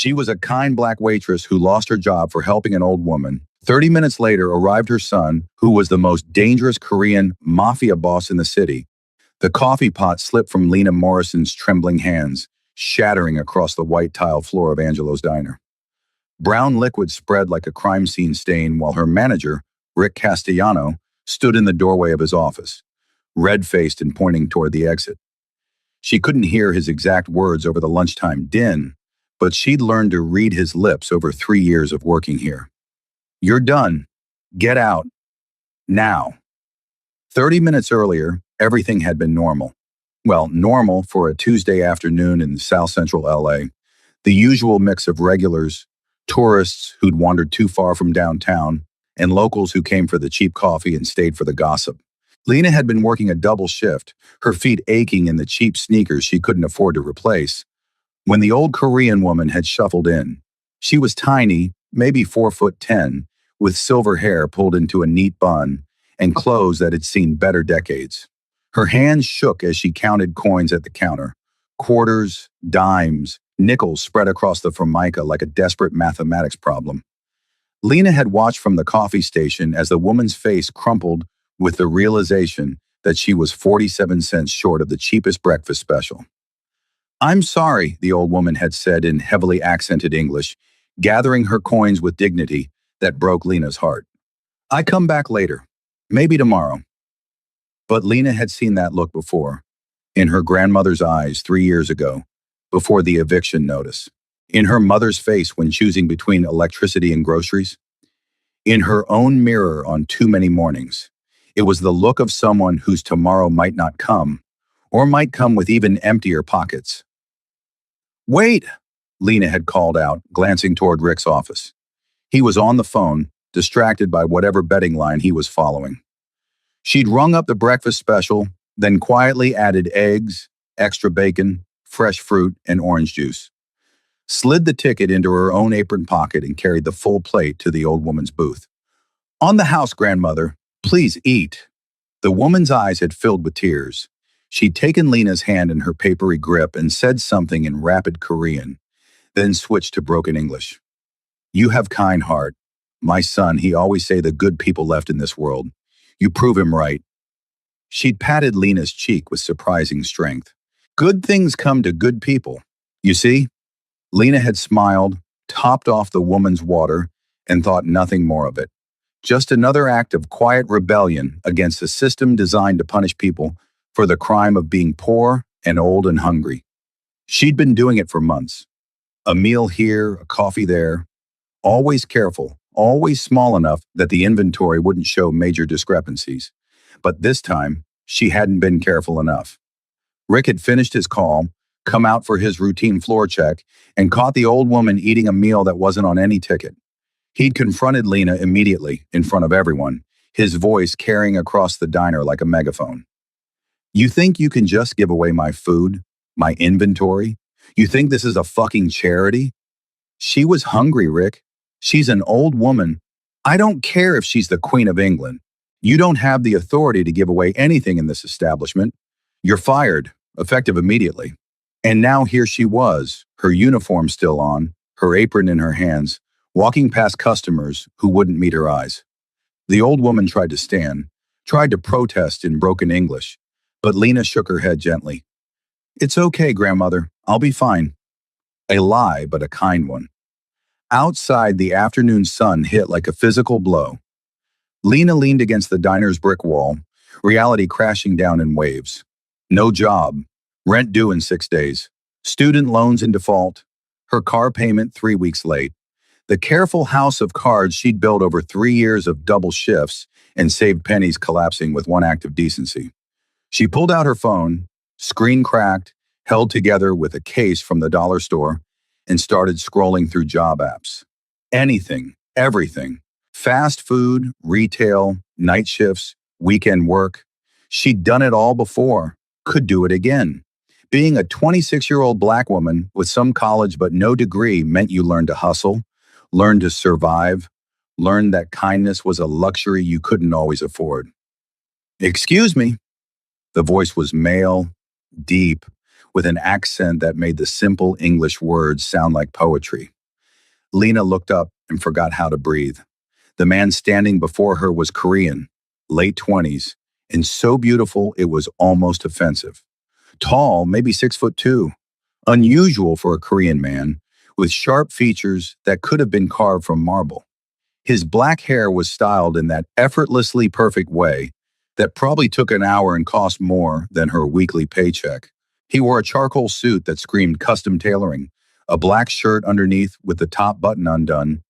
She was a kind black waitress who lost her job for helping an old woman. 30 minutes later arrived her son, who was the most dangerous Korean Mafia boss in the city. The coffee pot slipped from Lena Morrison's trembling hands, shattering across the white tile floor of Angelo's diner. Brown liquid spread like a crime scene stain while her manager, Rick Castellano, stood in the doorway of his office, red-faced and pointing toward the exit. She couldn't hear his exact words over the lunchtime din, but she'd learned to read his lips over 3 years of working here. "You're done. Get out. Now." 30 minutes earlier, everything had been normal. Well, normal for a Tuesday afternoon in South Central LA. The usual mix of regulars, tourists who'd wandered too far from downtown, and locals who came for the cheap coffee and stayed for the gossip. Lena had been working a double shift, her feet aching in the cheap sneakers she couldn't afford to replace, when the old Korean woman had shuffled in. She was tiny, maybe 4'10", with silver hair pulled into a neat bun and clothes that had seen better decades. Her hands shook as she counted coins at the counter. Quarters, dimes, nickels spread across the formica like a desperate mathematics problem. Lena had watched from the coffee station as the woman's face crumpled with the realization that she was 47 cents short of the cheapest breakfast special. "I'm sorry," the old woman had said in heavily accented English, gathering her coins with dignity that broke Lena's heart. "I come back later. Maybe tomorrow." But Lena had seen that look before, in her grandmother's eyes 3 years ago, before the eviction notice, in her mother's face when choosing between electricity and groceries, in her own mirror on too many mornings. It was the look of someone whose tomorrow might not come, or might come with even emptier pockets. "Wait!" Lena had called out, glancing toward Rick's office. He was on the phone, distracted by whatever betting line he was following. She'd rung up the breakfast special, then quietly added eggs, extra bacon, fresh fruit, and orange juice. Slid the ticket into her own apron pocket and carried the full plate to the old woman's booth. "On the house, grandmother. Please eat." The woman's eyes had filled with tears. She'd taken Lena's hand in her papery grip and said something in rapid Korean, then switched to broken English. "You have kind heart. My son, he always say the good people left in this world. You prove him right." She'd patted Lena's cheek with surprising strength. "Good things come to good people. You see?" Lena had smiled, topped off the woman's water, and thought nothing more of it. Just another act of quiet rebellion against a system designed to punish people for the crime of being poor and old and hungry. She'd been doing it for months. A meal here, a coffee there. Always careful, always small enough that the inventory wouldn't show major discrepancies. But this time, she hadn't been careful enough. Rick had finished his call, come out for his routine floor check, and caught the old woman eating a meal that wasn't on any ticket. He'd confronted Lena immediately, in front of everyone, his voice carrying across the diner like a megaphone. "You think you can just give away my food, my inventory? You think this is a fucking charity?" She was hungry, Rick. She's an old woman. I don't care if she's the Queen of England. You don't have the authority to give away anything in this establishment. You're fired, effective immediately. And now here she was, her uniform still on, her apron in her hands, walking past customers who wouldn't meet her eyes. The old woman tried to stand, tried to protest in broken English, but Lena shook her head gently. "It's okay, grandmother. I'll be fine." A lie, but a kind one. Outside, the afternoon sun hit like a physical blow. Lena leaned against the diner's brick wall, reality crashing down in waves. No job, rent due in 6 days, student loans in default, her car payment 3 weeks late. The careful house of cards she'd built over 3 years of double shifts and saved pennies collapsing with one act of decency. She pulled out her phone, screen cracked, held together with a case from the dollar store, and started scrolling through job apps. Anything, everything. Fast food, retail, night shifts, weekend work. She'd done it all before, could do it again. Being a 26-year-old black woman with some college but no degree meant you learned to hustle, learned to survive, learned that kindness was a luxury you couldn't always afford. "Excuse me." The voice was male, deep, with an accent that made the simple English words sound like poetry. Lena looked up and forgot how to breathe. The man standing before her was Korean, late 20s, and so beautiful it was almost offensive. Tall, maybe 6'2", unusual for a Korean man, with sharp features that could have been carved from marble. His black hair was styled in that effortlessly perfect way that probably took an hour and cost more than her weekly paycheck. He wore a charcoal suit that screamed custom tailoring, a black shirt underneath with the top button undone,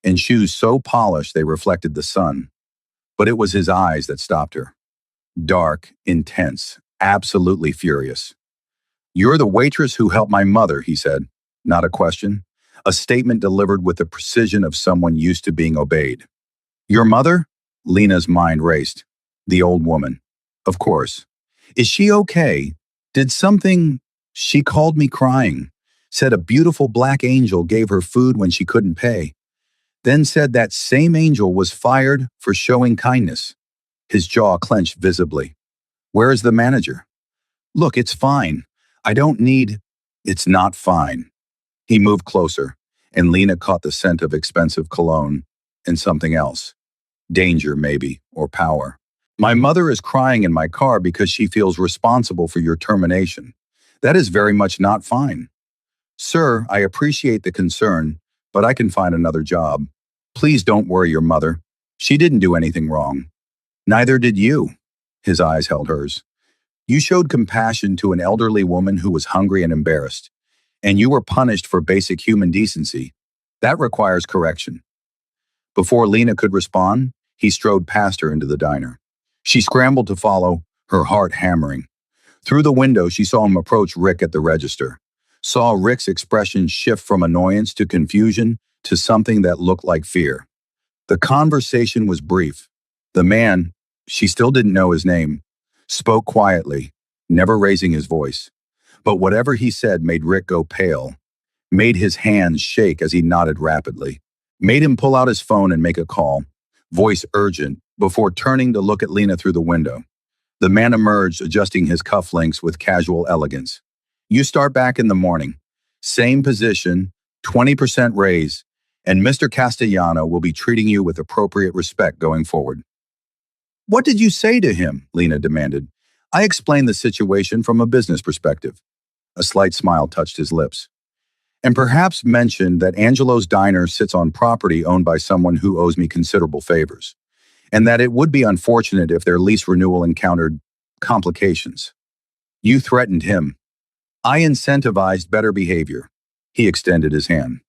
and shoes so polished they reflected the sun. But it was his eyes that stopped her. Dark, intense, absolutely furious. "You're the waitress who helped my mother," he said. Not a question. A statement delivered with the precision of someone used to being obeyed. "Your mother?" Lena's mind raced. The old woman. Of course. "Is she okay? Did something—" She called me crying. Said a beautiful black angel gave her food when she couldn't pay. Then said that same angel was fired for showing kindness. His jaw clenched visibly. "Where is the manager?" "Look, it's fine. I don't need—" "It's not fine." He moved closer, and Lena caught the scent of expensive cologne and something else. Danger, maybe, or power. "My mother is crying in my car because she feels responsible for your termination. That is very much not fine. Sir, I appreciate the concern, but I can find another job. Please don't worry your mother. She didn't do anything wrong. Neither did you." His eyes held hers. "You showed compassion to an elderly woman who was hungry and embarrassed, and you were punished for basic human decency. That requires correction." Before Lena could respond, he strode past her into the diner. She scrambled to follow, her heart hammering. Through the window, she saw him approach Rick at the register. Saw Rick's expression shift from annoyance to confusion to something that looked like fear. The conversation was brief. The man, she still didn't know his name, spoke quietly, never raising his voice. But whatever he said made Rick go pale, made his hands shake as he nodded rapidly, made him pull out his phone and make a call, voice urgent, before turning to look at Lena through the window. The man emerged, adjusting his cufflinks with casual elegance. "You start back in the morning. Same position, 20% raise, and Mr. Castellano will be treating you with appropriate respect going forward." "What did you say to him?" Lena demanded. "I explained the situation from a business perspective." A slight smile touched his lips. "And perhaps mentioned that Angelo's Diner sits on property owned by someone who owes me considerable favors, and that it would be unfortunate if their lease renewal encountered complications." "You threatened him." "I incentivized better behavior." He extended his hand.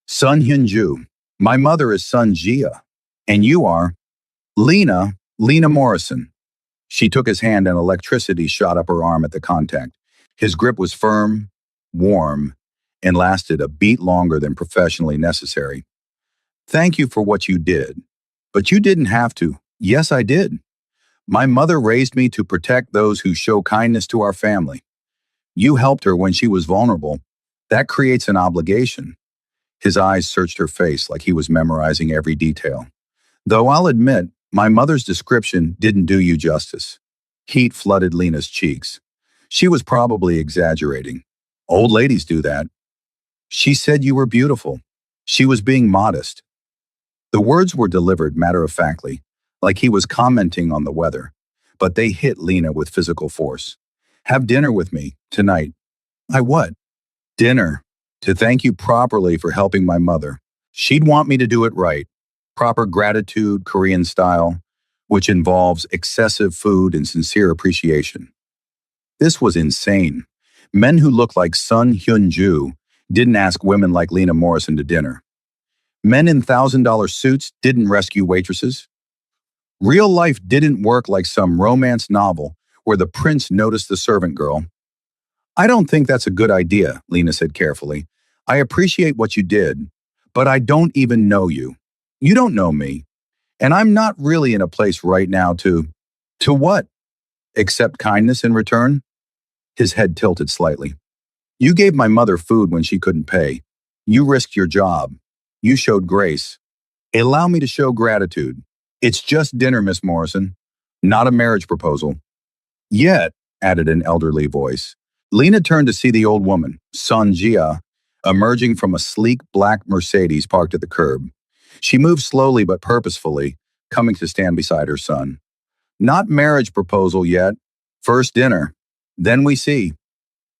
"Sun Hyunju. My mother is Sun Jia. And you are—" Lena Morrison." She took his hand and electricity shot up her arm at the contact. His grip was firm, warm, and lasted a beat longer than professionally necessary. "Thank you for what you did. But you didn't have to." "Yes, I did. My mother raised me to protect those who show kindness to our family. You helped her when she was vulnerable. That creates an obligation." His eyes searched her face like he was memorizing every detail. "Though I'll admit, my mother's description didn't do you justice." Heat flooded Lena's cheeks. She was probably exaggerating. Old ladies do that. "She said you were beautiful." She was being modest. The words were delivered matter-of-factly, like he was commenting on the weather, but they hit Lena with physical force. "Have dinner with me, tonight." "I what?" "Dinner. To thank you properly for helping my mother. She'd want me to do it right. Proper gratitude, Korean style, which involves excessive food and sincere appreciation." This was insane. Men who looked like Sun Hyun-ju didn't ask women like Lena Morrison to dinner. Men in $1,000 suits didn't rescue waitresses. Real life didn't work like some romance novel where the prince noticed the servant girl. "I don't think that's a good idea," Lena said carefully. "I appreciate what you did, but I don't even know you. You don't know me, and I'm not really in a place right now to—" "To what? Accept kindness in return?" His head tilted slightly. "You gave my mother food when she couldn't pay. You risked your job. You showed grace. Allow me to show gratitude. It's just dinner, Miss Morrison, not a marriage proposal." "Yet," added an elderly voice, Lena turned to see the old woman, Sun Jia, emerging from a sleek black Mercedes parked at the curb. She moved slowly but purposefully, coming to stand beside her son. Not marriage proposal yet. First dinner. Then we see.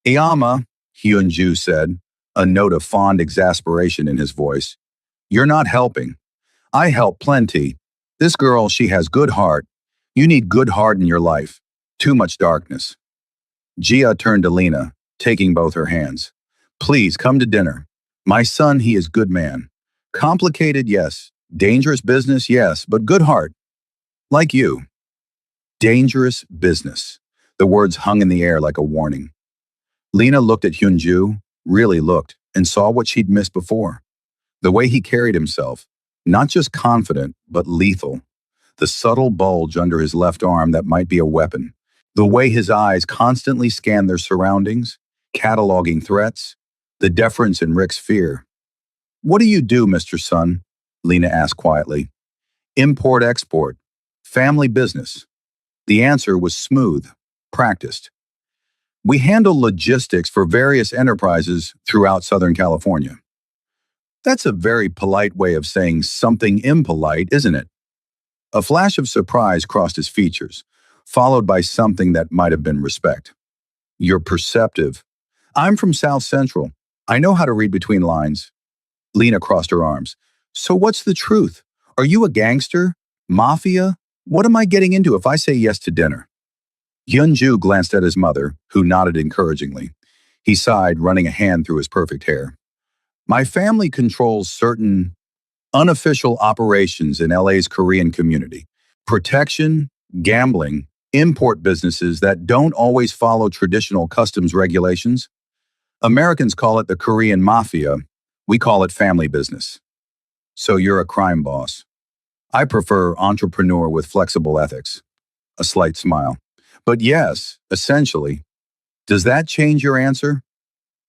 Iyama, Hyunju said, a note of fond exasperation in his voice. You're not helping. I help plenty. This girl, she has good heart. You need good heart in your life. Too much darkness. Gia turned to Lena, taking both her hands. Please come to dinner. My son, he is good man. Complicated, yes. Dangerous business, yes, but good heart. Like you. Dangerous business. The words hung in the air like a warning. Lena looked at Hyunju, really looked, and saw what she'd missed before. The way he carried himself, not just confident, but lethal. The subtle bulge under his left arm that might be a weapon. The way his eyes constantly scanned their surroundings, cataloging threats, the deference in Rick's fear. What do you do, Mr. Sun? Lena asked quietly. Import-export. Family business. The answer was smooth, practiced. We handle logistics for various enterprises throughout Southern California. That's a very polite way of saying something impolite, isn't it? A flash of surprise crossed his features, followed by something that might have been respect. You're perceptive. I'm from South Central. I know how to read between lines. Lena crossed her arms. So what's the truth? Are you a gangster? Mafia? What am I getting into if I say yes to dinner? Hyunju glanced at his mother, who nodded encouragingly. He sighed, running a hand through his perfect hair. My family controls certain unofficial operations in LA's Korean community. Protection, gambling, import businesses that don't always follow traditional customs regulations. Americans call it the Korean Mafia. We call it family business. So you're a crime boss. I prefer entrepreneur with flexible ethics. A slight smile. But yes, essentially. Does that change your answer?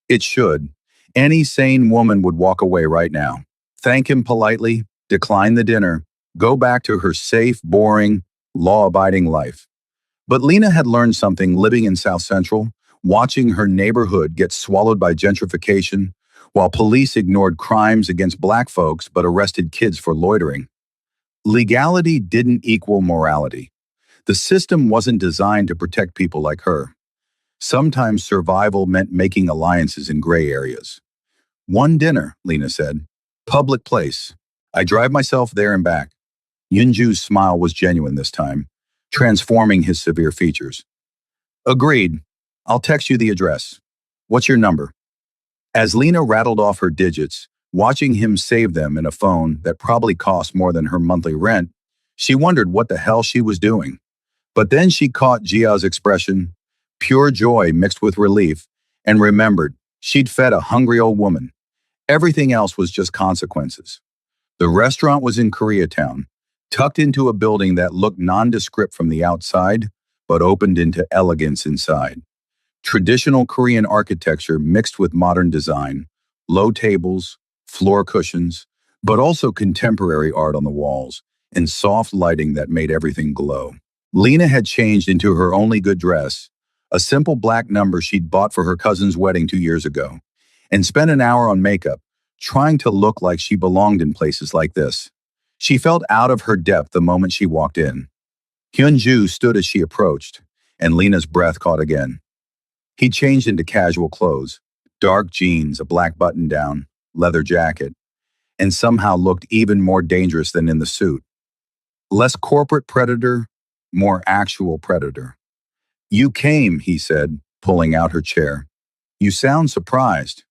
It should. Any sane woman would walk away right now. Thank him politely, decline the dinner, go back to her safe, boring, law-abiding life. But Lena had learned something living in South Central, watching her neighborhood get swallowed by gentrification, while police ignored crimes against black folks but arrested kids for loitering. Legality didn't equal morality. The system wasn't designed to protect people like her. Sometimes survival meant making alliances in gray areas. One dinner, Lena said. Public place. I drive myself there and back. Yunju's smile was genuine this time, transforming his severe features. Agreed. I'll text you the address. What's your number? As Lena rattled off her digits, watching him save them in a phone that probably cost more than her monthly rent, she wondered what the hell she was doing. But then she caught Gia's expression, pure joy mixed with relief, and remembered she'd fed a hungry old woman. Everything else was just consequences. The restaurant was in Koreatown, tucked into a building that looked nondescript from the outside, but opened into elegance inside. Traditional Korean architecture mixed with modern design, low tables, floor cushions, but also contemporary art on the walls, and soft lighting that made everything glow. Lena had changed into her only good dress, a simple black number she'd bought for her cousin's wedding 2 years ago, and spent an hour on makeup, trying to look like she belonged in places like this. She felt out of her depth the moment she walked in. Hyunju stood as she approached, and Lena's breath caught again. He changed into casual clothes, dark jeans, a black button-down, leather jacket, and somehow looked even more dangerous than in the suit. Less corporate predator, more actual predator. You came, he said, pulling out her chair. You sound surprised.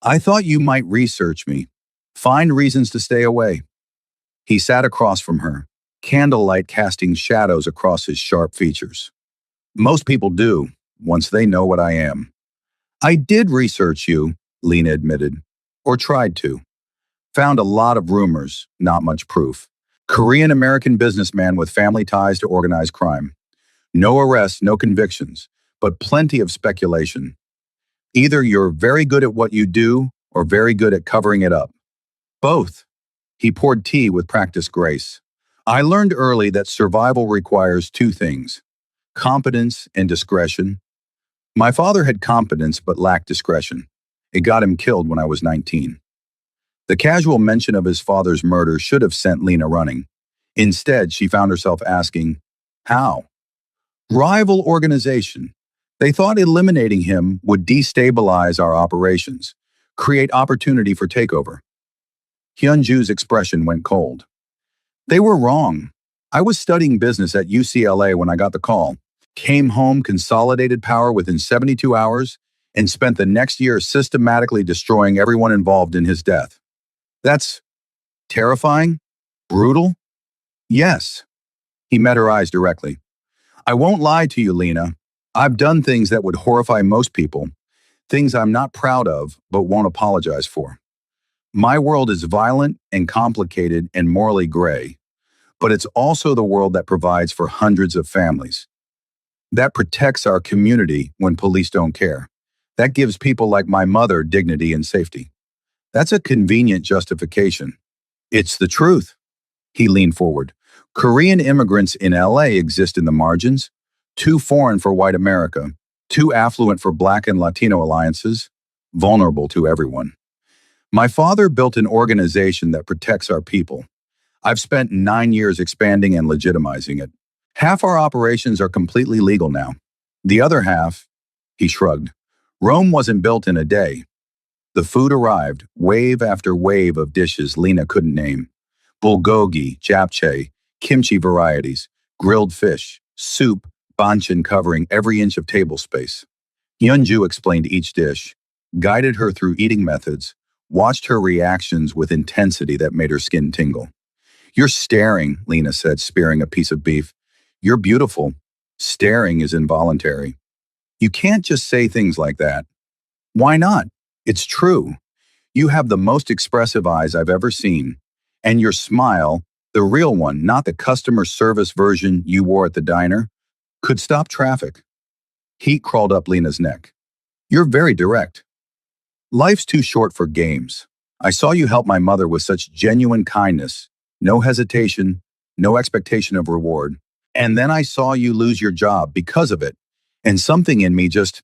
I thought you might research me, find reasons to stay away. He sat across from her, candlelight casting shadows across his sharp features. Most people do, once they know what I am. I did research you, Lena admitted, or tried to. Found a lot of rumors, not much proof. Korean-American businessman with family ties to organized crime. No arrests, no convictions, but plenty of speculation. Either you're very good at what you do or very good at covering it up. Both. He poured tea with practiced grace. I learned early that survival requires two things: competence and discretion. My father had competence but lacked discretion. It got him killed when I was 19. The casual mention of his father's murder should have sent Lena running. Instead, she found herself asking, how? Rival organization. They thought eliminating him would destabilize our operations, create opportunity for takeover. Hyunju's expression went cold. They were wrong. I was studying business at UCLA when I got the call, came home, consolidated power within 72 hours, and spent the next year systematically destroying everyone involved in his death. That's terrifying? Brutal? Yes. He met her eyes directly. I won't lie to you, Lena. I've done things that would horrify most people, things I'm not proud of but won't apologize for. My world is violent and complicated and morally gray, but it's also the world that provides for hundreds of families. That protects our community when police don't care. That gives people like my mother dignity and safety. That's a convenient justification. It's the truth. He leaned forward. Korean immigrants in LA exist in the margins, too foreign for white America, too affluent for Black and Latino alliances, vulnerable to everyone. My father built an organization that protects our people. I've spent 9 years expanding and legitimizing it. Half our operations are completely legal now. The other half, he shrugged. Rome wasn't built in a day. The food arrived, wave after wave of dishes Lena couldn't name. Bulgogi, japchae, kimchi varieties, grilled fish, soup, banchan covering every inch of table space. Hyunju explained each dish, guided her through eating methods, watched her reactions with intensity that made her skin tingle. You're staring, Lena said, spearing a piece of beef. You're beautiful. Staring is involuntary. You can't just say things like that. Why not? It's true. You have the most expressive eyes I've ever seen. And your smile, the real one, not the customer service version you wore at the diner, could stop traffic. Heat crawled up Lena's neck. You're very direct. Life's too short for games. I saw you help my mother with such genuine kindness, no hesitation, no expectation of reward. And then I saw you lose your job because of it. And something in me just...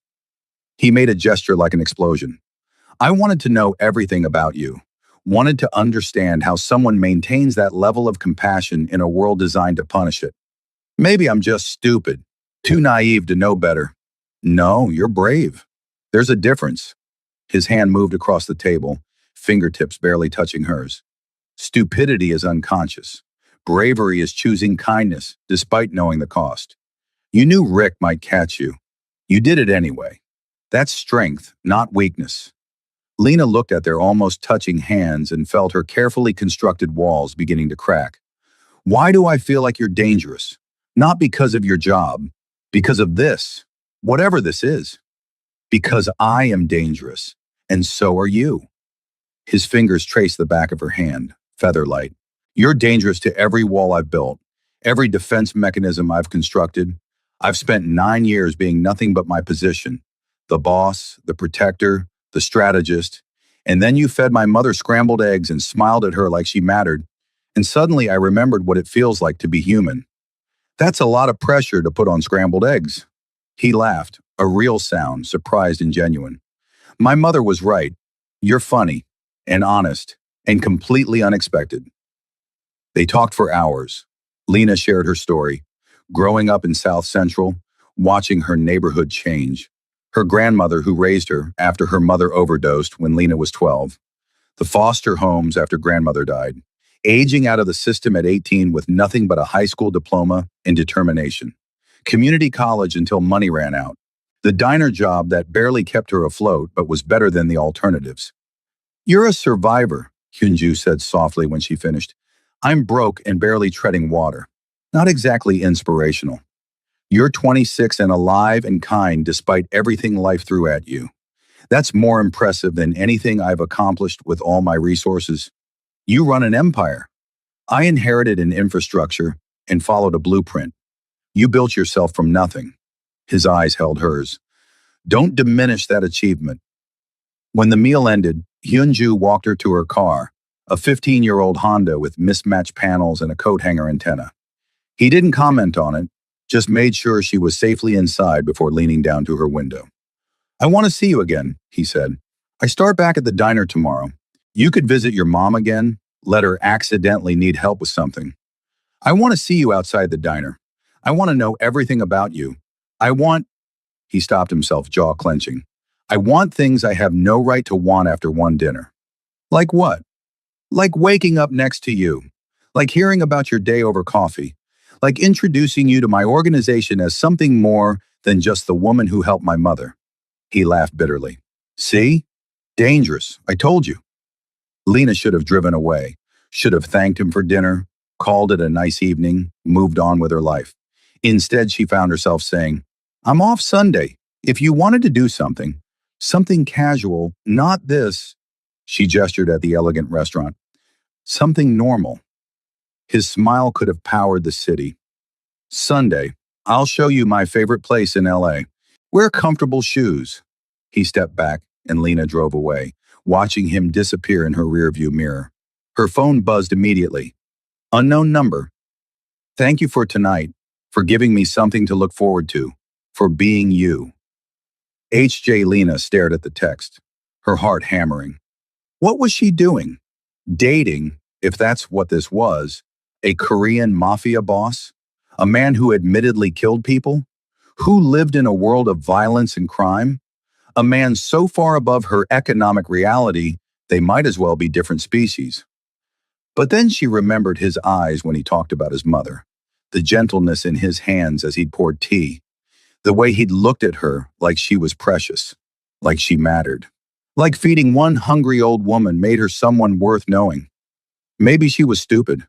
He made a gesture like an explosion. I wanted to know everything about you. Wanted to understand how someone maintains that level of compassion in a world designed to punish it. Maybe I'm just stupid, too naive to know better. No, you're brave. There's a difference. His hand moved across the table, fingertips barely touching hers. Stupidity is unconscious. Bravery is choosing kindness, despite knowing the cost. You knew Rick might catch you. You did it anyway. That's strength, not weakness. Lena looked at their almost touching hands and felt her carefully constructed walls beginning to crack. Why do I feel like you're dangerous? Not because of your job, because of this, whatever this is. Because I am dangerous, and so are you. His fingers traced the back of her hand, feather-light. You're dangerous to every wall I've built, every defense mechanism I've constructed. I've spent 9 years being nothing but my position, the boss, the protector, the strategist, and then you fed my mother scrambled eggs and smiled at her like she mattered, and suddenly I remembered what it feels like to be human. That's a lot of pressure to put on scrambled eggs. He laughed, a real sound, surprised and genuine. My mother was right. You're funny, and honest, and completely unexpected. They talked for hours. Lena shared her story, growing up in South Central, watching her neighborhood change. Her grandmother who raised her after her mother overdosed when Lena was 12. The foster homes after grandmother died. Aging out of the system at 18 with nothing but a high school diploma and determination. Community college until money ran out. The diner job that barely kept her afloat but was better than the alternatives. You're a survivor, Hyunju said softly when she finished. I'm broke and barely treading water. Not exactly inspirational. You're 26 and alive and kind despite everything life threw at you. That's more impressive than anything I've accomplished with all my resources. You run an empire. I inherited an infrastructure and followed a blueprint. You built yourself from nothing. His eyes held hers. Don't diminish that achievement. When the meal ended, Hyunju walked her to her car, a 15-year-old Honda with mismatched panels and a coat hanger antenna. He didn't comment on it, just made sure she was safely inside before leaning down to her window. I want to see you again, he said. I start back at the diner tomorrow. You could visit your mom again, let her accidentally need help with something. I want to see you outside the diner. I want to know everything about you. I want, he stopped himself, jaw clenching. I want things I have no right to want after one dinner. Like what? Like waking up next to you. Like hearing about your day over coffee. Like introducing you to my organization as something more than just the woman who helped my mother. He laughed bitterly. See? Dangerous. I told you. Lena should have driven away, should have thanked him for dinner, called it a nice evening, moved on with her life. Instead, she found herself saying, I'm off Sunday. If you wanted to do something, something casual, not this, she gestured at the elegant restaurant, something normal. His smile could have powered the city. Sunday, I'll show you my favorite place in LA. Wear comfortable shoes. He stepped back and Lena drove away, watching him disappear in her rearview mirror. Her phone buzzed immediately. Unknown number. Thank you for tonight, for giving me something to look forward to, for being you. H.J. Lena stared at the text, her heart hammering. What was she doing? Dating, if that's what this was, a Korean mafia boss? A man who admittedly killed people? Who lived in a world of violence and crime? A man so far above her economic reality, they might as well be different species. But then she remembered his eyes when he talked about his mother, the gentleness in his hands as he'd poured tea, the way he'd looked at her like she was precious, like she mattered. Like feeding one hungry old woman made her someone worth knowing. Maybe she was stupid.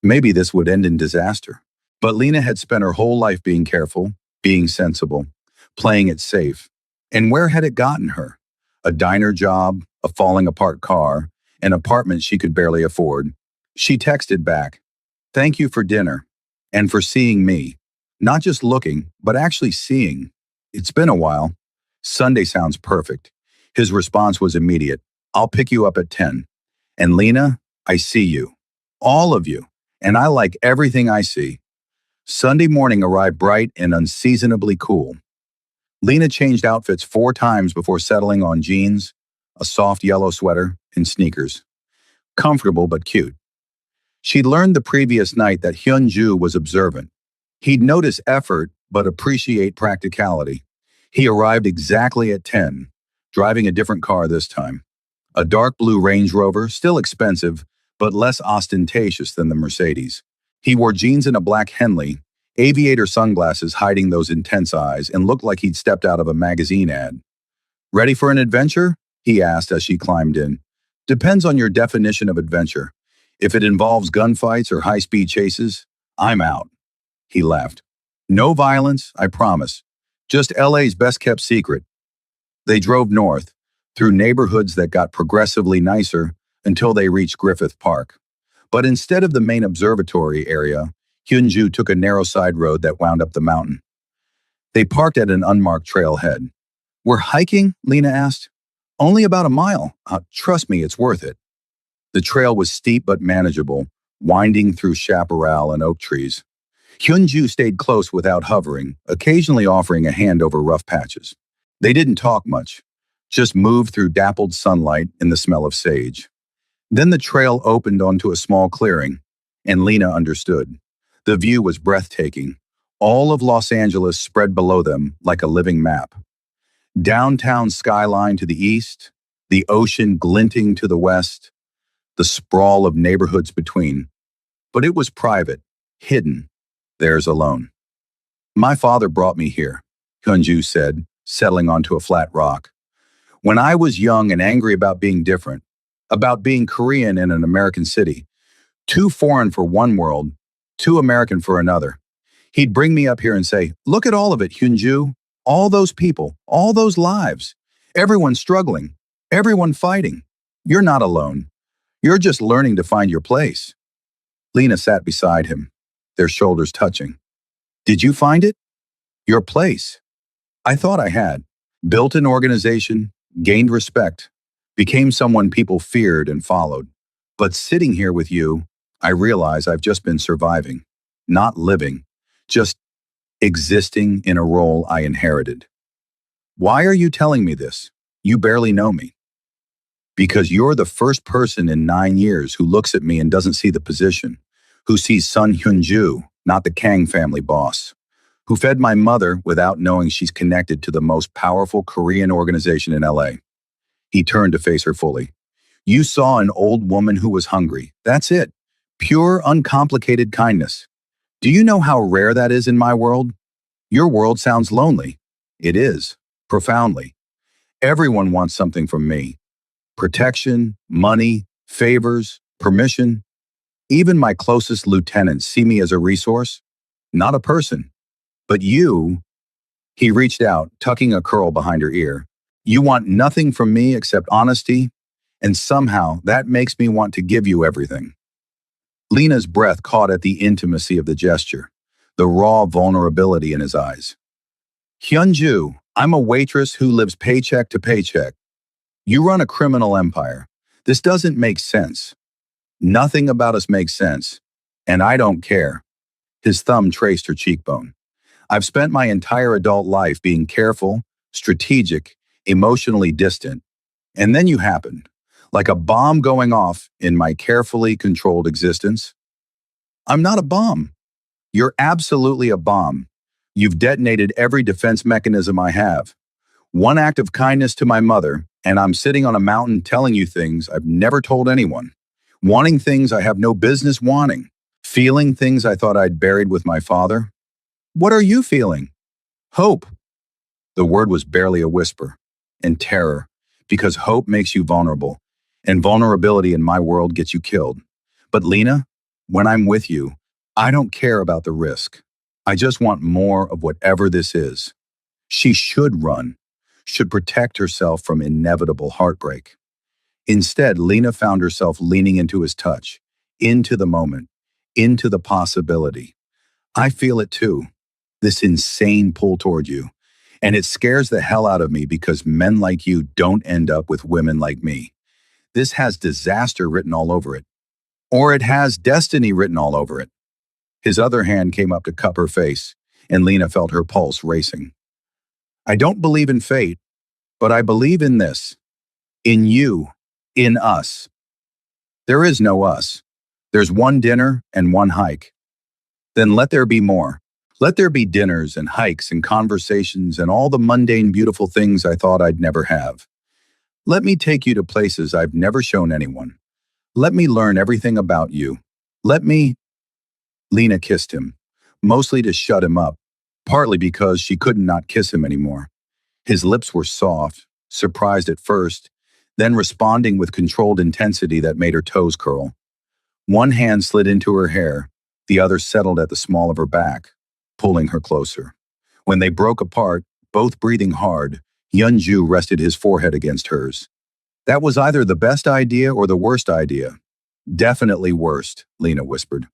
Maybe this would end in disaster. But Lena had spent her whole life being careful, being sensible, playing it safe. And where had it gotten her? A diner job, a falling apart car, an apartment she could barely afford. She texted back, thank you for dinner, and for seeing me. Not just looking, but actually seeing. It's been a while. Sunday sounds perfect. His response was immediate. I'll pick you up at 10. And Lena, I see you. All of you. And I like everything I see. Sunday morning arrived bright and unseasonably cool. Lena changed outfits 4 times before settling on jeans, a soft yellow sweater, and sneakers. Comfortable but cute. She'd learned the previous night that Hyun-ju was observant. He'd notice effort but appreciate practicality. He arrived exactly at 10, driving a different car this time. A dark blue Range Rover, still expensive, but less ostentatious than the Mercedes. He wore jeans and a black Henley, aviator sunglasses hiding those intense eyes, and looked like he'd stepped out of a magazine ad. Ready for an adventure? He asked as she climbed in. Depends on your definition of adventure. If it involves gunfights or high-speed chases, I'm out. He laughed. No violence, I promise. Just LA's best-kept secret. They drove north, through neighborhoods that got progressively nicer until they reached Griffith Park. But instead of the main observatory area, Hyunju took a narrow side road that wound up the mountain. They parked at an unmarked trailhead. We're hiking? Lena asked. Only about a mile. Trust me, it's worth it. The trail was steep but manageable, winding through chaparral and oak trees. Hyunju stayed close without hovering, occasionally offering a hand over rough patches. They didn't talk much, just moved through dappled sunlight and the smell of sage. Then the trail opened onto a small clearing, and Lena understood. The view was breathtaking. All of Los Angeles spread below them like a living map. Downtown skyline to the east, the ocean glinting to the west, the sprawl of neighborhoods between. But it was private, hidden, theirs alone. My father brought me here, Hyunju said, settling onto a flat rock. When I was young and angry about being different, about being Korean in an American city, too foreign for one world, too American for another, he'd bring me up here and say, look at all of it, Hyunju, all those people, all those lives, everyone struggling, everyone fighting. You're not alone. You're just learning to find your place. Lena sat beside him, their shoulders touching. Did you find it? Your place. I thought I had. Built an organization, gained respect, became someone people feared and followed. But sitting here with you, I realize I've just been surviving, not living, just existing in a role I inherited. Why are you telling me this? You barely know me. Because you're the first person in 9 years who looks at me and doesn't see the position, who sees Sun Hyun-ju, not the Kang family boss, who fed my mother without knowing she's connected to the most powerful Korean organization in LA. He turned to face her fully. You saw an old woman who was hungry. That's it. Pure, uncomplicated kindness. Do you know how rare that is in my world? Your world sounds lonely. It is, profoundly. Everyone wants something from me. Protection, money, favors, permission. Even my closest lieutenants see me as a resource, not a person. But you, he reached out, tucking a curl behind her ear. You want nothing from me except honesty, and somehow that makes me want to give you everything. Lena's breath caught at the intimacy of the gesture, the raw vulnerability in his eyes. Hyunju, I'm a waitress who lives paycheck to paycheck. You run a criminal empire. This doesn't make sense. Nothing about us makes sense. And I don't care. His thumb traced her cheekbone. I've spent my entire adult life being careful, strategic, emotionally distant. And then you happened, like a bomb going off in my carefully controlled existence. I'm not a bomb. You're absolutely a bomb. You've detonated every defense mechanism I have. One act of kindness to my mother, and I'm sitting on a mountain telling you things I've never told anyone. Wanting things I have no business wanting. Feeling things I thought I'd buried with my father. What are you feeling? Hope. The word was barely a whisper. And terror, because hope makes you vulnerable, and vulnerability in my world gets you killed. But Lena, when I'm with you, I don't care about the risk. I just want more of whatever this is. She should run, should protect herself from inevitable heartbreak. Instead, Lena found herself leaning into his touch, into the moment, into the possibility. I feel it too, this insane pull toward you. And it scares the hell out of me because men like you don't end up with women like me. This has disaster written all over it. Or it has destiny written all over it. His other hand came up to cup her face, and Lena felt her pulse racing. I don't believe in fate, but I believe in this. In you. In us. There is no us. There's one dinner and one hike. Then let there be more. Let there be dinners and hikes and conversations and all the mundane, beautiful things I thought I'd never have. Let me take you to places I've never shown anyone. Let me learn everything about you. Let me... Lena kissed him, mostly to shut him up, partly because she could not kiss him anymore. His lips were soft, surprised at first, then responding with controlled intensity that made her toes curl. One hand slid into her hair, the other settled at the small of her back, pulling her closer. When they broke apart, both breathing hard, Hyunju rested his forehead against hers. That was either the best idea or the worst idea. Definitely worst, Lena whispered.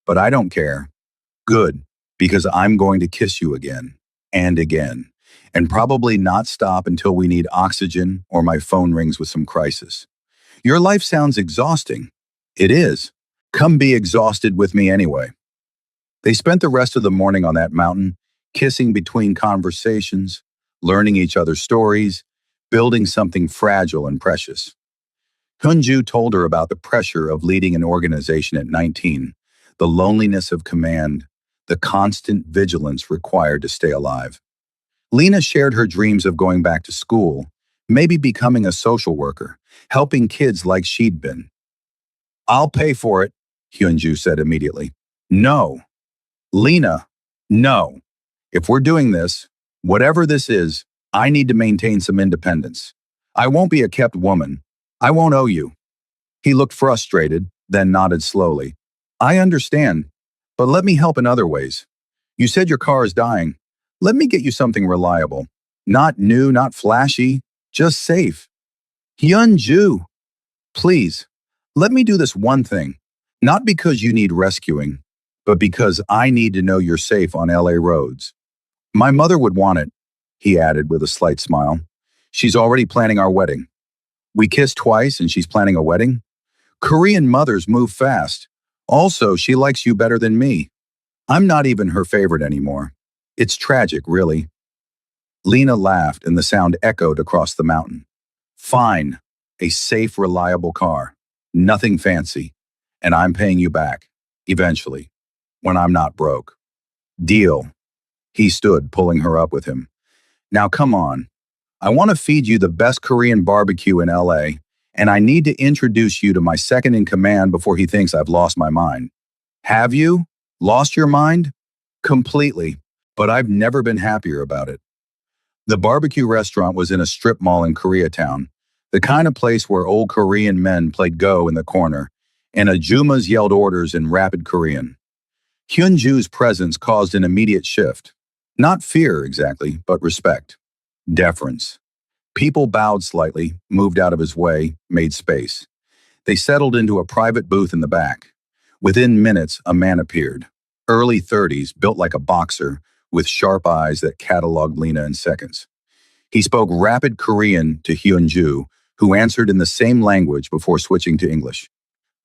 But I don't care. Good, because I'm going to kiss you again, and again, and probably not stop until we need oxygen or my phone rings with some crisis. Your life sounds exhausting. It is. Come be exhausted with me anyway. They spent the rest of the morning on that mountain, kissing between conversations, learning each other's stories, building something fragile and precious. Hyunju told her about the pressure of leading an organization at 19, the loneliness of command, the constant vigilance required to stay alive. Lena shared her dreams of going back to school, maybe becoming a social worker, helping kids like she'd been. I'll pay for it, Hyunju said immediately. No. Lena, no. If we're doing this, whatever this is, I need to maintain some independence. I won't be a kept woman. I won't owe you. He looked frustrated, then nodded slowly. I understand, but let me help in other ways. You said your car is dying. Let me get you something reliable. Not new, not flashy, just safe. Hyunju, please, let me do this one thing. Not because you need rescuing, but because I need to know you're safe on LA roads. My mother would want it, he added with a slight smile. She's already planning our wedding. We kissed twice and she's planning a wedding? Korean mothers move fast. Also, she likes you better than me. I'm not even her favorite anymore. It's tragic, really. Lena laughed and the sound echoed across the mountain. Fine. A safe, reliable car. Nothing fancy. And I'm paying you back. Eventually. When I'm not broke. Deal. He stood, pulling her up with him. Now come on. I want to feed you the best Korean barbecue in LA, and I need to introduce you to my second in command before he thinks I've lost my mind. Have you? Lost your mind? Completely. But I've never been happier about it. The barbecue restaurant was in a strip mall in Koreatown, the kind of place where old Korean men played Go in the corner, and Ajumas yelled orders in rapid Korean. Hyunju's presence caused an immediate shift. Not fear, exactly, but respect. Deference. People bowed slightly, moved out of his way, made space. They settled into a private booth in the back. Within minutes, a man appeared. Early 30s, built like a boxer, with sharp eyes that cataloged Lena in seconds. He spoke rapid Korean to Hyunju, who answered in the same language before switching to English.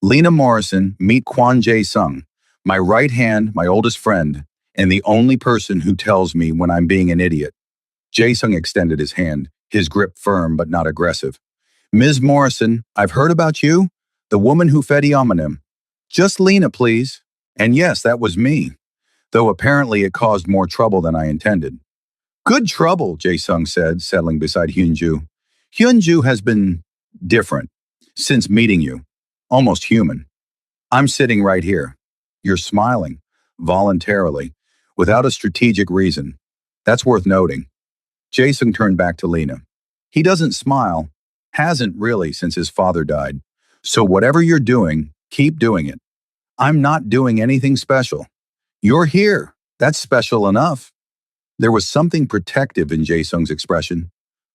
Lena Morrison, meet Kwon Jae-sung, my right hand, my oldest friend, and the only person who tells me when I'm being an idiot. Jae-sung extended his hand, his grip firm but not aggressive. Ms. Morrison, I've heard about you, the woman who fed Yamanim. Just Lena, please. And yes, that was me, though apparently it caused more trouble than I intended. Good trouble, Jae-sung said, settling beside Hyunju. Hyunju has been different since meeting you, almost human. I'm sitting right here. You're smiling, voluntarily, without a strategic reason. That's worth noting. Jason turned back to Lena. He doesn't smile, hasn't really since his father died. So whatever you're doing, keep doing it. I'm not doing anything special. You're here. That's special enough. There was something protective in Jae-sung's expression.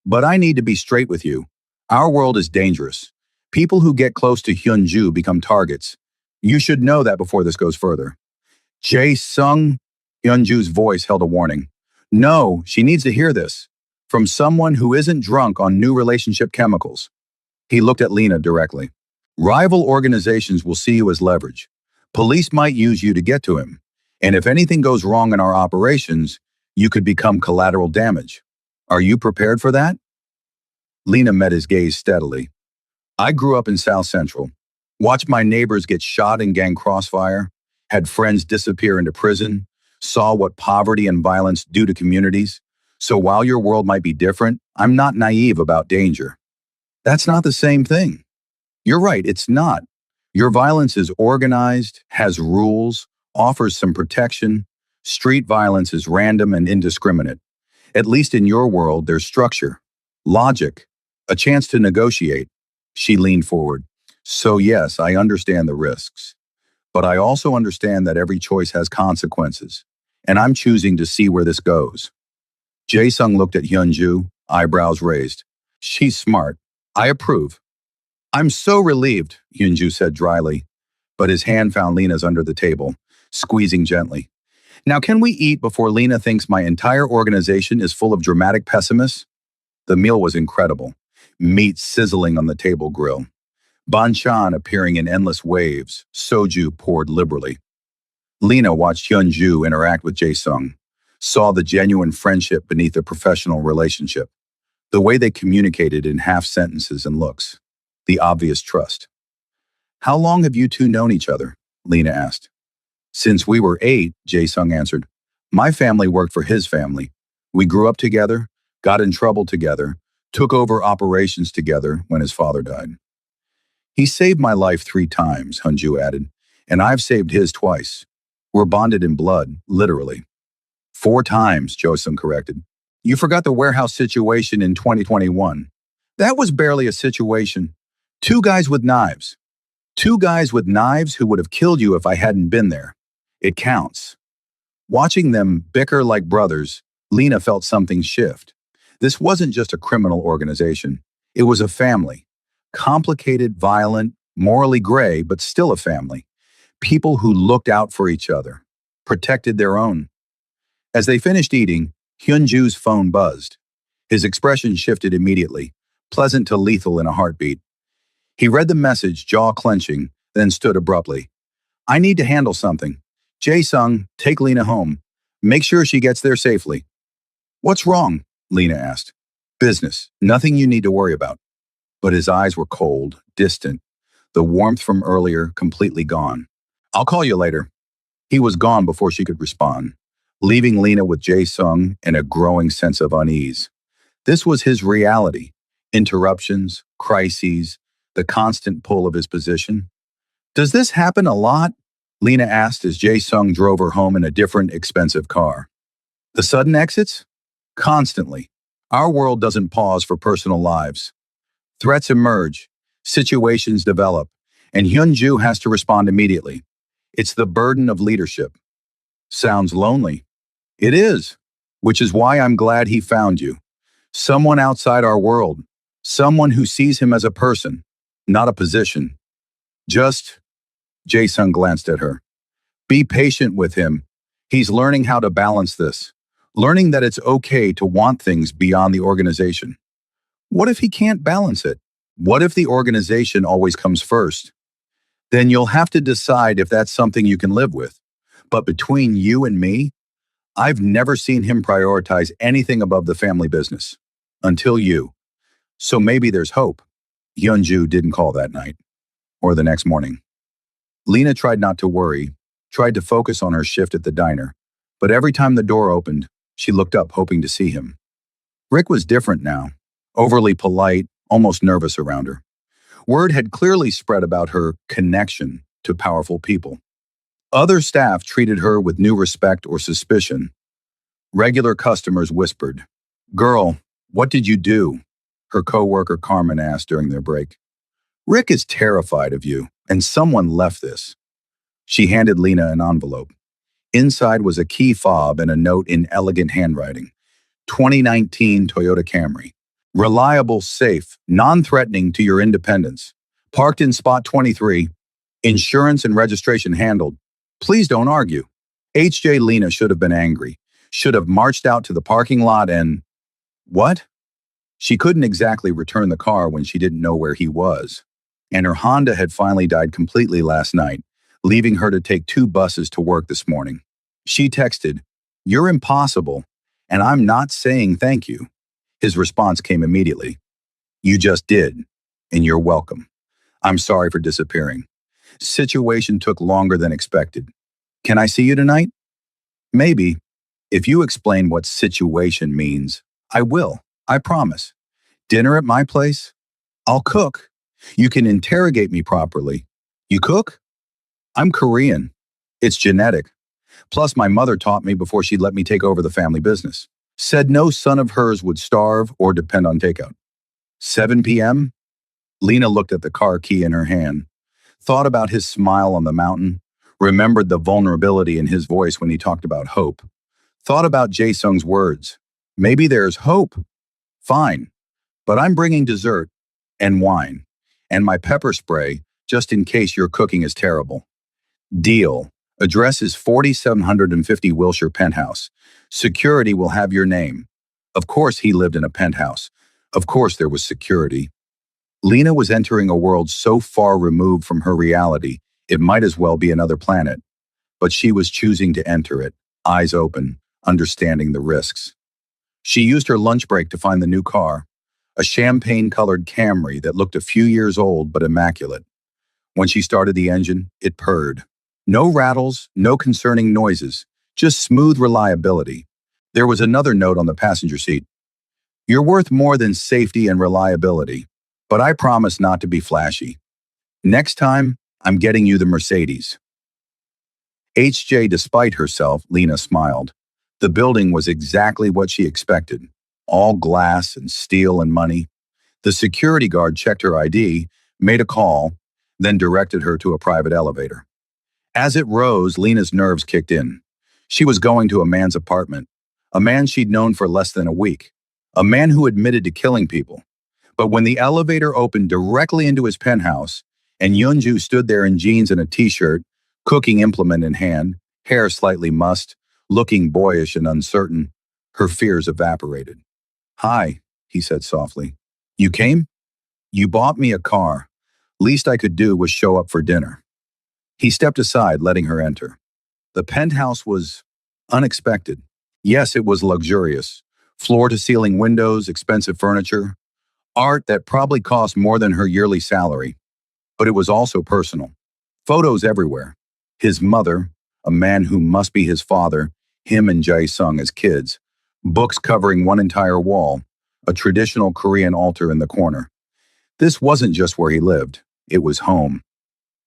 But I need to be straight with you. Our world is dangerous. People who get close to Hyunju become targets. You should know that before this goes further. Jae-sung, Hyunju's voice held a warning. No, she needs to hear this. From someone who isn't drunk on new relationship chemicals. He looked at Lena directly. Rival organizations will see you as leverage. Police might use you to get to him. And if anything goes wrong in our operations, you could become collateral damage. Are you prepared for that? Lena met his gaze steadily. I grew up in South Central. Watched my neighbors get shot in gang crossfire, had friends disappear into prison, saw what poverty and violence do to communities. So while your world might be different, I'm not naive about danger. That's not the same thing. You're right, it's not. Your violence is organized, has rules, offers some protection. Street violence is random and indiscriminate. At least in your world, there's structure, logic, a chance to negotiate. She leaned forward. So yes, I understand the risks. But I also understand that every choice has consequences. And I'm choosing to see where this goes. Jae-sung looked at Hyunju, eyebrows raised. She's smart. I approve. I'm so relieved, Hyunju said dryly. But his hand found Lena's under the table, squeezing gently. Now can we eat before Lena thinks my entire organization is full of dramatic pessimists? The meal was incredible. Meat sizzling on the table grill. Banchan appearing in endless waves, soju poured liberally. Lena watched Hyunju interact with Jae-sung, saw the genuine friendship beneath a professional relationship, the way they communicated in half sentences and looks, the obvious trust. How long have you two known each other? Lena asked. Since we were 8, Jae-sung answered. My family worked for his family. We grew up together, got in trouble together, took over operations together when his father died. He saved my life 3 times, Hyunju added, and I've saved his twice. We're bonded in blood, literally. 4 times, Jae-sung corrected. You forgot the warehouse situation in 2021. That was barely a situation. 2 guys with knives. 2 guys with knives who would have killed you if I hadn't been there. It counts. Watching them bicker like brothers, Lena felt something shift. This wasn't just a criminal organization. It was a family. Complicated, violent, morally gray, but still a family. People who looked out for each other, protected their own. As they finished eating, Hyunju's phone buzzed. His expression shifted immediately, pleasant to lethal in a heartbeat. He read the message, jaw clenching, then stood abruptly. I need to handle something. Jae-sung, take Lena home. Make sure she gets there safely. What's wrong? Lena asked. Business. Nothing you need to worry about. But his eyes were cold, distant, the warmth from earlier completely gone. I'll call you later. He was gone before she could respond, leaving Lena with Jae-sung and a growing sense of unease. This was his reality. Interruptions, crises, the constant pull of his position. Does this happen a lot? Lena asked as Jae-sung drove her home in a different, expensive car. The sudden exits? Constantly. Our world doesn't pause for personal lives. Threats emerge, situations develop, and Hyunju has to respond immediately. It's the burden of leadership. Sounds lonely. It is, which is why I'm glad he found you. Someone outside our world. Someone who sees him as a person, not a position. Just, Jae-sung glanced at her. Be patient with him. He's learning how to balance this. Learning that it's okay to want things beyond the organization. What if he can't balance it? What if the organization always comes first? Then you'll have to decide if that's something you can live with. But between you and me, I've never seen him prioritize anything above the family business. Until you. So maybe there's hope. Hyunju didn't call that night. Or the next morning. Lena tried not to worry, tried to focus on her shift at the diner. But every time the door opened, she looked up hoping to see him. Rick was different now. Overly polite, almost nervous around her. Word had clearly spread about her connection to powerful people. Other staff treated her with new respect or suspicion. Regular customers whispered, "Girl, what did you do?" her coworker Carmen asked during their break. "Rick is terrified of you, and someone left this." She handed Lena an envelope. Inside was a key fob and a note in elegant handwriting. 2019 Toyota Camry. Reliable, safe, non-threatening to your independence. Parked in spot 23. Insurance and registration handled. Please don't argue. HJ Lena should have been angry. Should have marched out to the parking lot and... What? She couldn't exactly return the car when she didn't know where he was. And her Honda had finally died completely last night, leaving her to take 2 buses to work this morning. She texted, "You're impossible, and I'm not saying thank you." His response came immediately. "You just did, and you're welcome. I'm sorry for disappearing. Situation took longer than expected. Can I see you tonight?" "Maybe. If you explain what situation means, I will. I promise. Dinner at my place? I'll cook. You can interrogate me properly. You cook? I'm Korean. It's genetic. Plus, my mother taught me before she'd let me take over the family business. Said no son of hers would starve or depend on takeout." 7 p.m.? Lena looked at the car key in her hand, thought about his smile on the mountain, remembered the vulnerability in his voice when he talked about hope, thought about Jae-sung's words. Maybe there's hope. Fine. But I'm bringing dessert and wine and my pepper spray just in case your cooking is terrible. Deal. Address is 4750 Wilshire Penthouse. Security will have your name. Of course he lived in a penthouse. Of course there was security. Lena was entering a world so far removed from her reality, it might as well be another planet. But she was choosing to enter it, eyes open, understanding the risks. She used her lunch break to find the new car, a champagne-colored Camry that looked a few years old but immaculate. When she started the engine, it purred. No rattles, no concerning noises, just smooth reliability. There was another note on the passenger seat. "You're worth more than safety and reliability, but I promise not to be flashy. Next time, I'm getting you the Mercedes." HJ, despite herself, Lena smiled. The building was exactly what she expected. All glass and steel and money. The security guard checked her ID, made a call, then directed her to a private elevator. As it rose, Lena's nerves kicked in. She was going to a man's apartment, a man she'd known for less than a week, a man who admitted to killing people. But when the elevator opened directly into his penthouse, and Yeonju stood there in jeans and a t-shirt, cooking implement in hand, hair slightly mussed, looking boyish and uncertain, her fears evaporated. "Hi," he said softly. "You came? You bought me a car. Least I could do was show up for dinner." He stepped aside, letting her enter. The penthouse was unexpected. Yes, it was luxurious. Floor-to-ceiling windows, expensive furniture, art that probably cost more than her yearly salary. But it was also personal. Photos everywhere. His mother, a man who must be his father, him and Jae Sung as kids, books covering one entire wall, a traditional Korean altar in the corner. This wasn't just where he lived, it was home.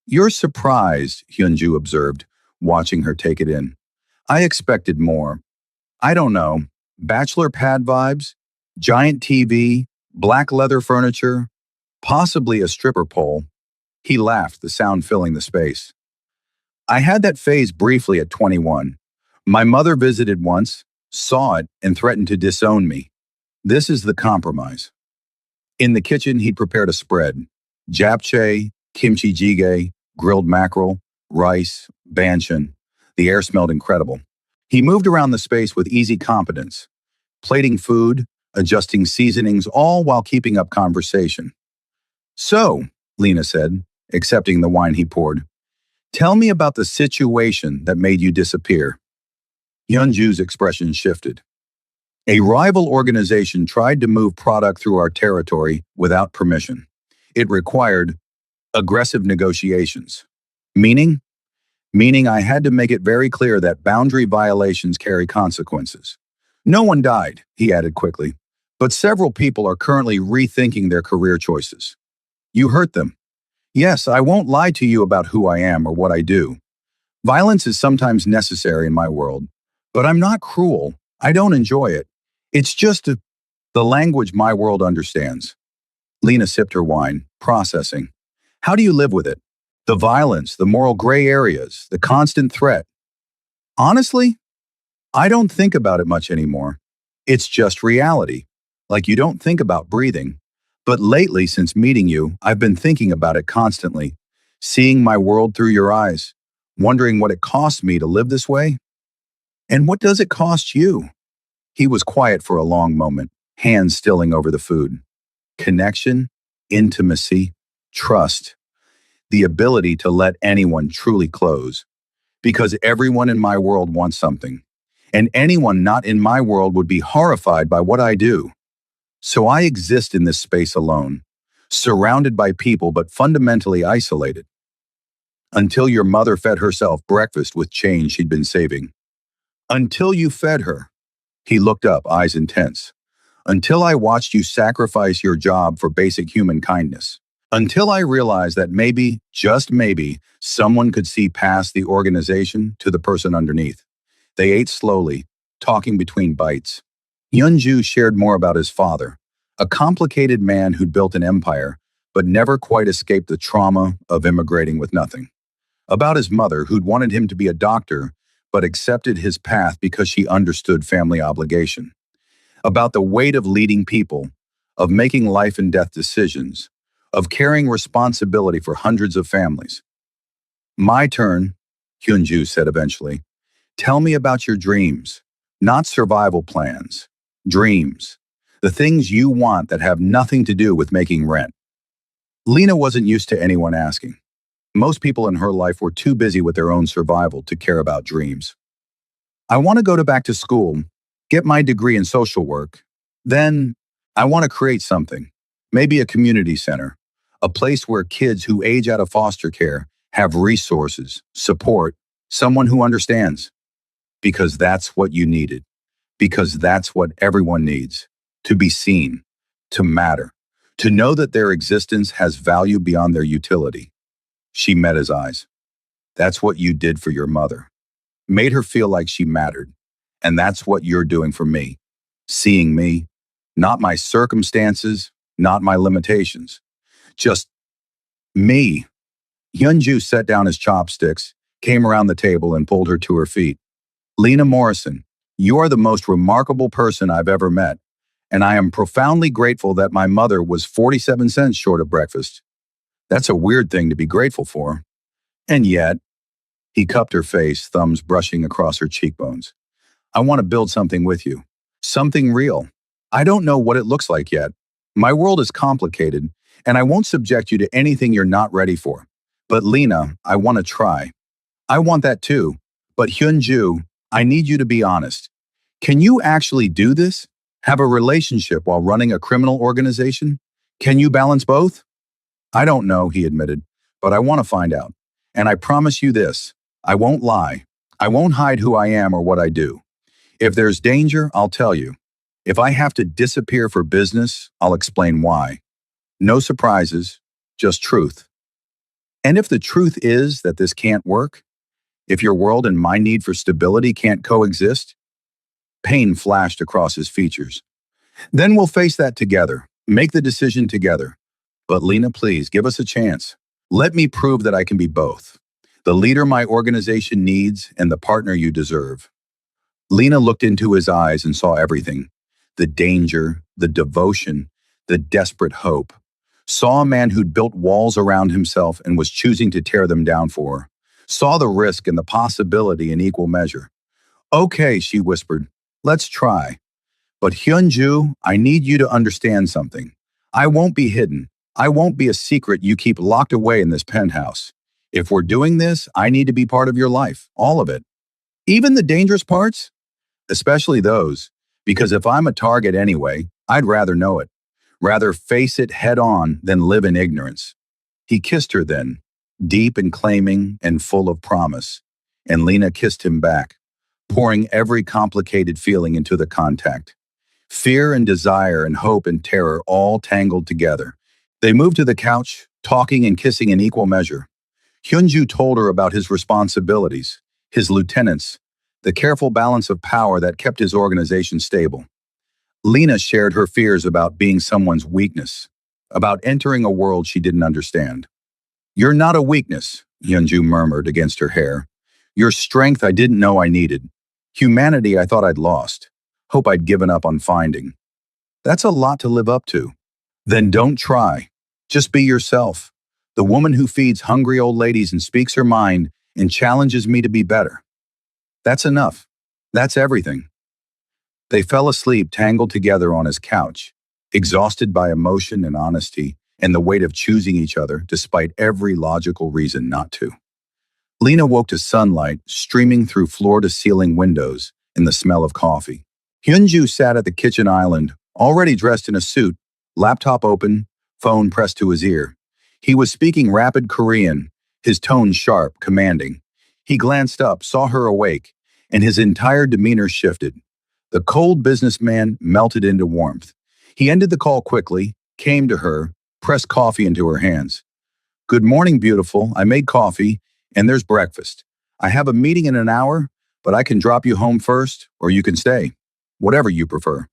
You're surprised, Hyunju observed, watching her take it in. I expected more. I don't know. Bachelor pad vibes? Giant TV? Black leather furniture? Possibly a stripper pole? He laughed, the sound filling the space. I had that phase briefly at 21. My mother visited once, saw it, and threatened to disown me. This is the compromise. In the kitchen, he'd prepared a spread. Japchae, kimchi jjigae, grilled mackerel, rice, banchan. The air smelled incredible. He moved around the space with easy competence, plating food, adjusting seasonings, all while keeping up conversation. So, Lena said, accepting the wine he poured, tell me about the situation that made you disappear. Hyunju's expression shifted. A rival organization tried to move product through our territory without permission. It required aggressive negotiations. Meaning? Meaning I had to make it very clear that boundary violations carry consequences. No one died, he added quickly, but several people are currently rethinking their career choices. You hurt them. Yes, I won't lie to you about who I am or what I do. Violence is sometimes necessary in my world, but I'm not cruel. I don't enjoy it. It's just the language my world understands. Lena sipped her wine, processing. How do you live with it? The violence, the moral gray areas, the constant threat. Honestly, I don't think about it much anymore. It's just reality. Like you don't think about breathing. But lately, since meeting you, I've been thinking about it constantly, seeing my world through your eyes, wondering what it costs me to live this way. And what does it cost you? He was quiet for a long moment, hands stilling over the food. Connection, intimacy, trust, the ability to let anyone truly close. Because everyone in my world wants something, and anyone not in my world would be horrified by what I do. So I exist in this space alone, surrounded by people but fundamentally isolated. Until your mother fed herself breakfast with change she'd been saving. Until you fed her. He looked up, eyes intense. Until I watched you sacrifice your job for basic human kindness. Until I realized that maybe, just maybe, someone could see past the organization to the person underneath. They ate slowly, talking between bites. Hyunju shared more about his father, a complicated man who'd built an empire, but never quite escaped the trauma of immigrating with nothing. About his mother, who'd wanted him to be a doctor, but accepted his path because she understood family obligation. About the weight of leading people, of making life and death decisions, of carrying responsibility for hundreds of families. My turn, Hyunju said eventually. Tell me about your dreams, not survival plans. Dreams. The things you want that have nothing to do with making rent. Lena wasn't used to anyone asking. Most people in her life were too busy with their own survival to care about dreams. I want to go back to school, get my degree in social work. Then, I want to create something. Maybe a community center. A place where kids who age out of foster care have resources, support, someone who understands. Because that's what you needed. Because that's what everyone needs. To be seen. To matter. To know that their existence has value beyond their utility. She met his eyes. That's what you did for your mother. Made her feel like she mattered. And that's what you're doing for me. Seeing me. Not my circumstances, not my limitations. Just me. Hyunju set down his chopsticks, came around the table and pulled her to her feet. Lena Morrison, you are the most remarkable person I've ever met, and I am profoundly grateful that my mother was 47 cents short of breakfast. That's a weird thing to be grateful for. And yet, he cupped her face, thumbs brushing across her cheekbones. I want to build something with you. Something real. I don't know what it looks like yet. My world is complicated, and I won't subject you to anything you're not ready for. But Lena, I want to try. I want that too. But Hyunju, I need you to be honest. Can you actually do this? Have a relationship while running a criminal organization? Can you balance both? I don't know, he admitted, but I want to find out. And I promise you this, I won't lie. I won't hide who I am or what I do. If there's danger, I'll tell you. If I have to disappear for business, I'll explain why. No surprises, just truth. And if the truth is that this can't work, if your world and my need for stability can't coexist, pain flashed across his features. Then we'll face that together, make the decision together. But Lena, please, give us a chance. Let me prove that I can be both. The leader my organization needs and the partner you deserve. Lena looked into his eyes and saw everything. The danger, the devotion, the desperate hope. Saw a man who'd built walls around himself and was choosing to tear them down for her. Saw the risk and the possibility in equal measure. Okay, she whispered, let's try. But Hyunju, I need you to understand something. I won't be hidden. I won't be a secret you keep locked away in this penthouse. If we're doing this, I need to be part of your life, all of it. Even the dangerous parts? Especially those, because if I'm a target anyway, I'd rather know it. Rather face it head on than live in ignorance. He kissed her then, deep and claiming and full of promise, and Lena kissed him back, pouring every complicated feeling into the contact. Fear and desire and hope and terror all tangled together. They moved to the couch, talking and kissing in equal measure. Hyunju told her about his responsibilities, his lieutenants, the careful balance of power that kept his organization stable. Lena shared her fears about being someone's weakness, about entering a world she didn't understand. You're not a weakness, Hyunju murmured against her hair. You're strength I didn't know I needed. Humanity I thought I'd lost. Hope I'd given up on finding. That's a lot to live up to. Then don't try. Just be yourself. The woman who feeds hungry old ladies and speaks her mind and challenges me to be better. That's enough. That's everything. They fell asleep tangled together on his couch, exhausted by emotion and honesty and the weight of choosing each other despite every logical reason not to. Lena woke to sunlight streaming through floor-to-ceiling windows and the smell of coffee. Hyunju sat at the kitchen island, already dressed in a suit, laptop open, phone pressed to his ear. He was speaking rapid Korean, his tone sharp, commanding. He glanced up, saw her awake, and his entire demeanor shifted. The cold businessman melted into warmth. He ended the call quickly, came to her, pressed coffee into her hands. Good morning, beautiful. I made coffee, and there's breakfast. I have a meeting in an hour, but I can drop you home first, or you can stay. Whatever you prefer.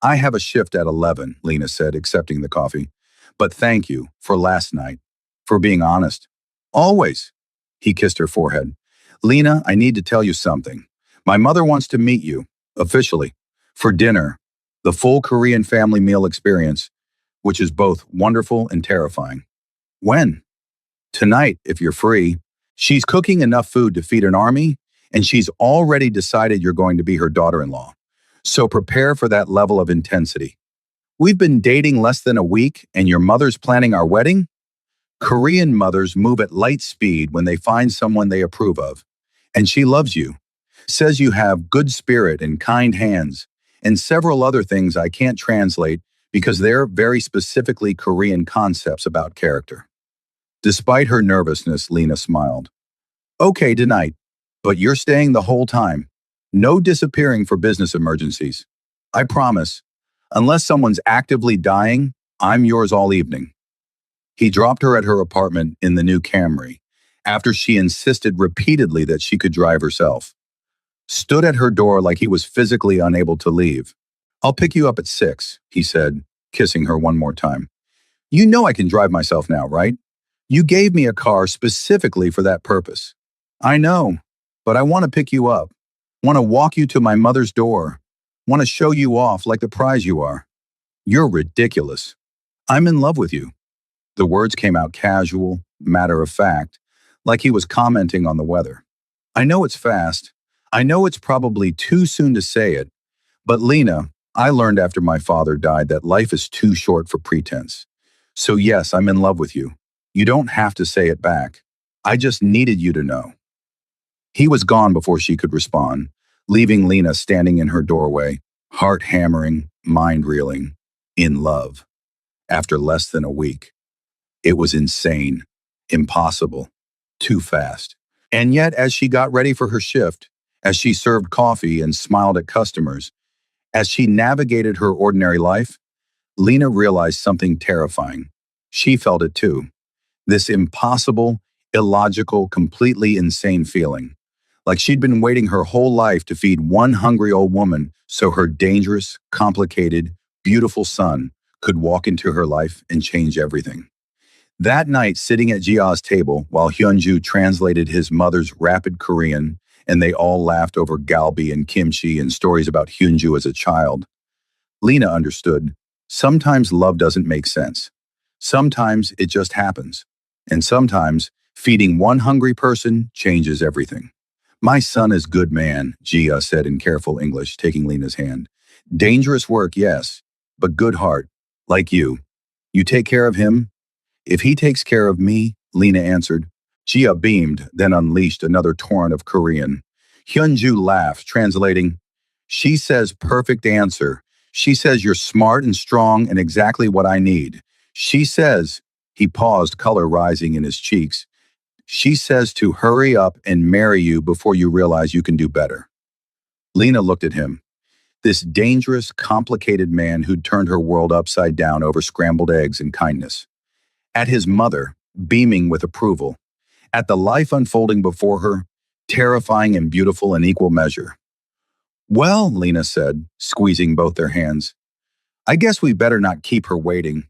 I have a shift at 11, Lena said, accepting the coffee. But thank you for last night, for being honest. Always. He kissed her forehead. Lena, I need to tell you something. My mother wants to meet you, officially, for dinner, the full Korean family meal experience, which is both wonderful and terrifying. When? Tonight, if you're free. She's cooking enough food to feed an army, and she's already decided you're going to be her daughter-in-law. So prepare for that level of intensity. We've been dating less than a week, and your mother's planning our wedding? Korean mothers move at light speed when they find someone they approve of. And she loves you, says you have good spirit and kind hands, and several other things I can't translate because they're very specifically Korean concepts about character. Despite her nervousness, Lena smiled. Okay, tonight, but you're staying the whole time. No disappearing for business emergencies. I promise. Unless someone's actively dying, I'm yours all evening. He dropped her at her apartment in the new Camry, after she insisted repeatedly that she could drive herself. Stood at her door like he was physically unable to leave. I'll pick you up at 6, he said, kissing her one more time. You know I can drive myself now, right? You gave me a car specifically for that purpose. I know, but I want to pick you up. Want to walk you to my mother's door. Want to show you off like the prize you are. You're ridiculous. I'm in love with you. The words came out casual, matter of fact, like he was commenting on the weather. I know it's fast. I know it's probably too soon to say it. But Lena, I learned after my father died that life is too short for pretense. So yes, I'm in love with you. You don't have to say it back. I just needed you to know. He was gone before she could respond, leaving Lena standing in her doorway, heart hammering, mind-reeling, in love, after less than a week. It was insane, impossible, too fast. And yet, as she got ready for her shift, as she served coffee and smiled at customers, as she navigated her ordinary life, Lena realized something terrifying. She felt it too. This impossible, illogical, completely insane feeling. Like she'd been waiting her whole life to feed one hungry old woman so her dangerous, complicated, beautiful son could walk into her life and change everything. That night, sitting at Jia's table while Hyunju translated his mother's rapid Korean, and they all laughed over galbi and kimchi and stories about Hyunju as a child, Lena understood. Sometimes love doesn't make sense. Sometimes it just happens. And sometimes feeding one hungry person changes everything. My son is good man, Jia said in careful English, taking Lena's hand. Dangerous work, yes, but good heart, like you. You take care of him, if he takes care of me, Lena answered. Jia beamed, then unleashed another torrent of Korean. Hyunju laughed, translating, she says perfect answer. She says you're smart and strong and exactly what I need. She says, he paused, color rising in his cheeks. She says to hurry up and marry you before you realize you can do better. Lena looked at him. This dangerous, complicated man who'd turned her world upside down over scrambled eggs and kindness. At his mother, beaming with approval. At the life unfolding before her, terrifying and beautiful in equal measure. Well, Lena said, squeezing both their hands, I guess we better not keep her waiting.